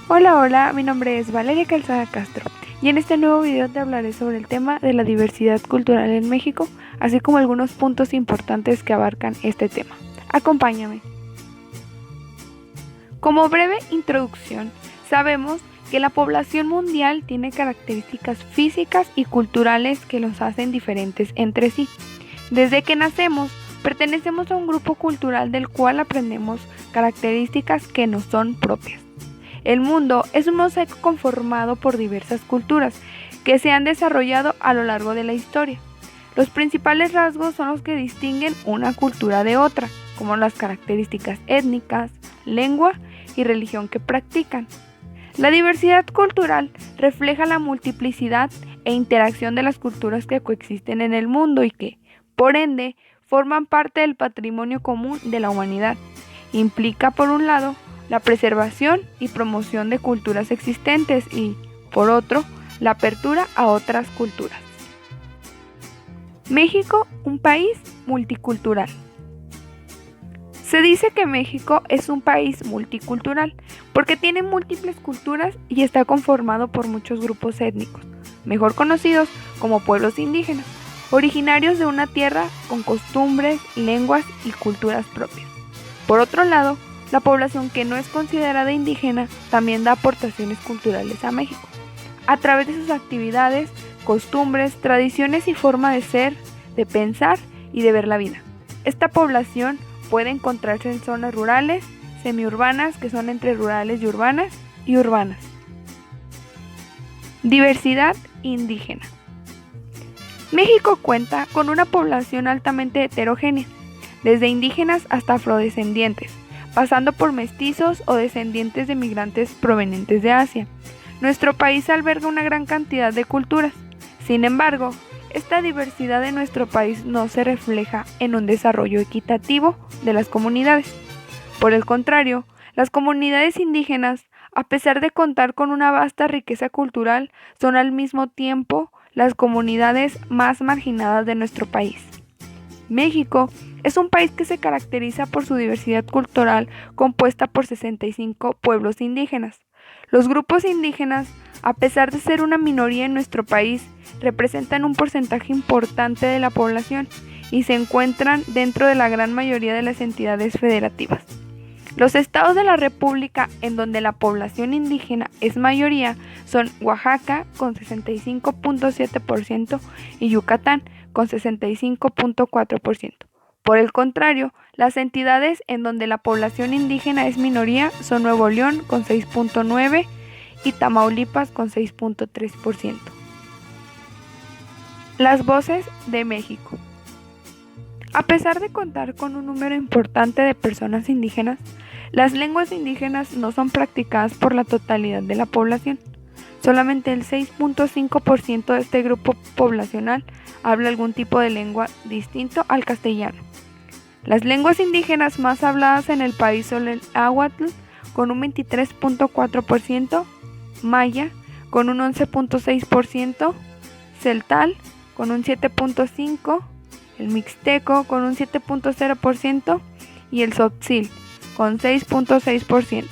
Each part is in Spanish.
Hola, mi nombre es Valeria Calzada Castro y en este nuevo video te hablaré sobre el tema de la diversidad cultural en México, así como algunos puntos importantes que abarcan este tema. Acompáñame. Como breve introducción, sabemos que la población mundial tiene características físicas y culturales que los hacen diferentes entre sí. Desde que nacemos, pertenecemos a un grupo cultural del cual aprendemos características que nos son propias. El mundo es un mosaico conformado por diversas culturas que se han desarrollado a lo largo de la historia. Los principales rasgos son los que distinguen una cultura de otra, como las características étnicas, lengua y religión que practican. La diversidad cultural refleja la multiplicidad e interacción de las culturas que coexisten en el mundo y que, por ende, forman parte del patrimonio común de la humanidad. Implica, por un lado, la preservación y promoción de culturas existentes y, por otro, la apertura a otras culturas. México, un país multicultural. Se dice que México es un país multicultural porque tiene múltiples culturas y está conformado por muchos grupos étnicos, mejor conocidos como pueblos indígenas, originarios de una tierra con costumbres, lenguas y culturas propias. Por otro lado, la población que no es considerada indígena también da aportaciones culturales a México, a través de sus actividades, costumbres, tradiciones y forma de ser, de pensar y de ver la vida. Esta población puede encontrarse en zonas rurales, semiurbanas, que son entre rurales y urbanas. Diversidad indígena. México cuenta con una población altamente heterogénea, desde indígenas hasta afrodescendientes, pasando por mestizos o descendientes de migrantes provenientes de Asia. Nuestro país alberga una gran cantidad de culturas. Sin embargo, esta diversidad de nuestro país no se refleja en un desarrollo equitativo de las comunidades. Por el contrario, las comunidades indígenas, a pesar de contar con una vasta riqueza cultural, son al mismo tiempo las comunidades más marginadas de nuestro país. México es un país que se caracteriza por su diversidad cultural compuesta por 65 pueblos indígenas. Los grupos indígenas, a pesar de ser una minoría en nuestro país, representan un porcentaje importante de la población y se encuentran dentro de la gran mayoría de las entidades federativas. Los estados de la República en donde la población indígena es mayoría son Oaxaca con 65.7% y Yucatán con 65.4%. Por el contrario, las entidades en donde la población indígena es minoría son Nuevo León con 6.9% y Tamaulipas con 6.3%. Las voces de México. A pesar de contar con un número importante de personas indígenas, las lenguas indígenas no son practicadas por la totalidad de la población. Solamente el 6.5% de este grupo poblacional habla algún tipo de lengua distinto al castellano. Las lenguas indígenas más habladas en el país son el náhuatl con un 23.4%, maya con un 11.6%, celtal con un 7.5%, el mixteco con un 7.0% y el tzotzil con 6.6%.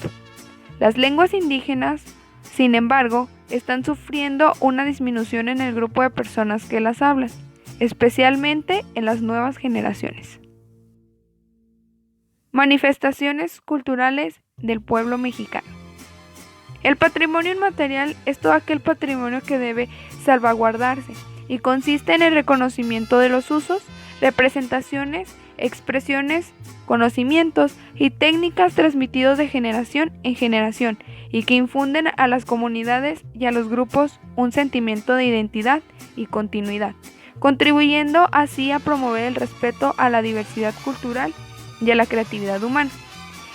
Las lenguas indígenas, sin embargo, están sufriendo una disminución en el grupo de personas que las hablan, especialmente en las nuevas generaciones. Manifestaciones culturales del pueblo mexicano. El patrimonio inmaterial es todo aquel patrimonio que debe salvaguardarse y consiste en el reconocimiento de los usos, representaciones, expresiones, conocimientos y técnicas transmitidos de generación en generación y que infunden a las comunidades y a los grupos un sentimiento de identidad y continuidad, contribuyendo así a promover el respeto a la diversidad cultural y a la creatividad humana.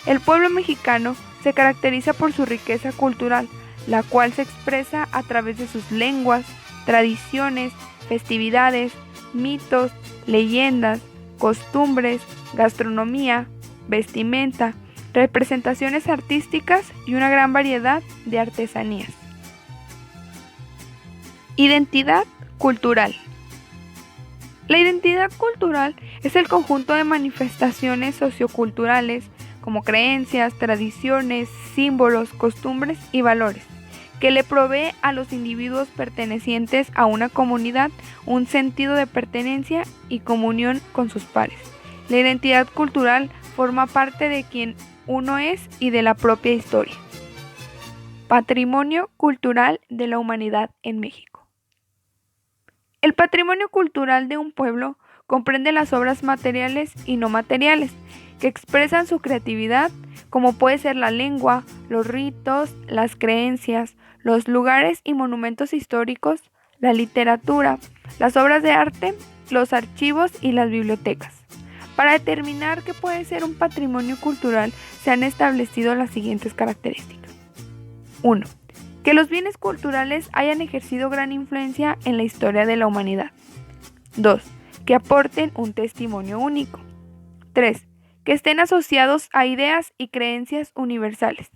El pueblo mexicano se caracteriza por su riqueza cultural, la cual se expresa a través de sus lenguas, tradiciones, festividades, mitos, leyendas, costumbres, gastronomía, vestimenta, representaciones artísticas y una gran variedad de artesanías. Identidad cultural. La identidad cultural es el conjunto de manifestaciones socioculturales como creencias, tradiciones, símbolos, costumbres y valores, que le provee a los individuos pertenecientes a una comunidad un sentido de pertenencia y comunión con sus pares. La identidad cultural forma parte de quien uno es y de la propia historia. Patrimonio cultural de la humanidad en México. El patrimonio cultural de un pueblo comprende las obras materiales y no materiales que expresan su creatividad, como puede ser la lengua, los ritos, las creencias, los lugares y monumentos históricos, la literatura, las obras de arte, los archivos y las bibliotecas. Para determinar qué puede ser un patrimonio cultural, se han establecido las siguientes características. 1. Que los bienes culturales hayan ejercido gran influencia en la historia de la humanidad. 2. Que aporten un testimonio único. 3. Que estén asociados a ideas y creencias universales.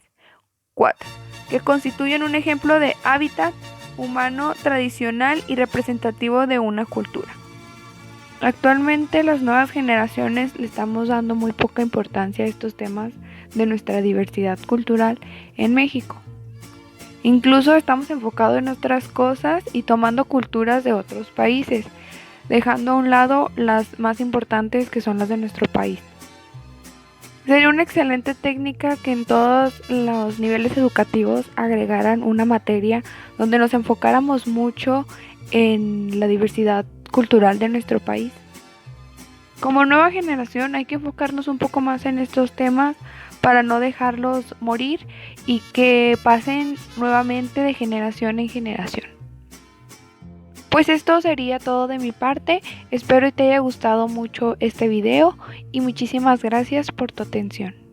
4. Que constituyen un ejemplo de hábitat humano tradicional y representativo de una cultura. Actualmente las nuevas generaciones le estamos dando muy poca importancia a estos temas de nuestra diversidad cultural en México. Incluso estamos enfocados en otras cosas y tomando culturas de otros países, dejando a un lado las más importantes que son las de nuestro país. Sería una excelente técnica que en todos los niveles educativos agregaran una materia donde nos enfocáramos mucho en la diversidad cultural de nuestro país. Como nueva generación hay que enfocarnos un poco más en estos temas para no dejarlos morir y que pasen nuevamente de generación en generación. Pues esto sería todo de mi parte, espero que te haya gustado mucho este video y muchísimas gracias por tu atención.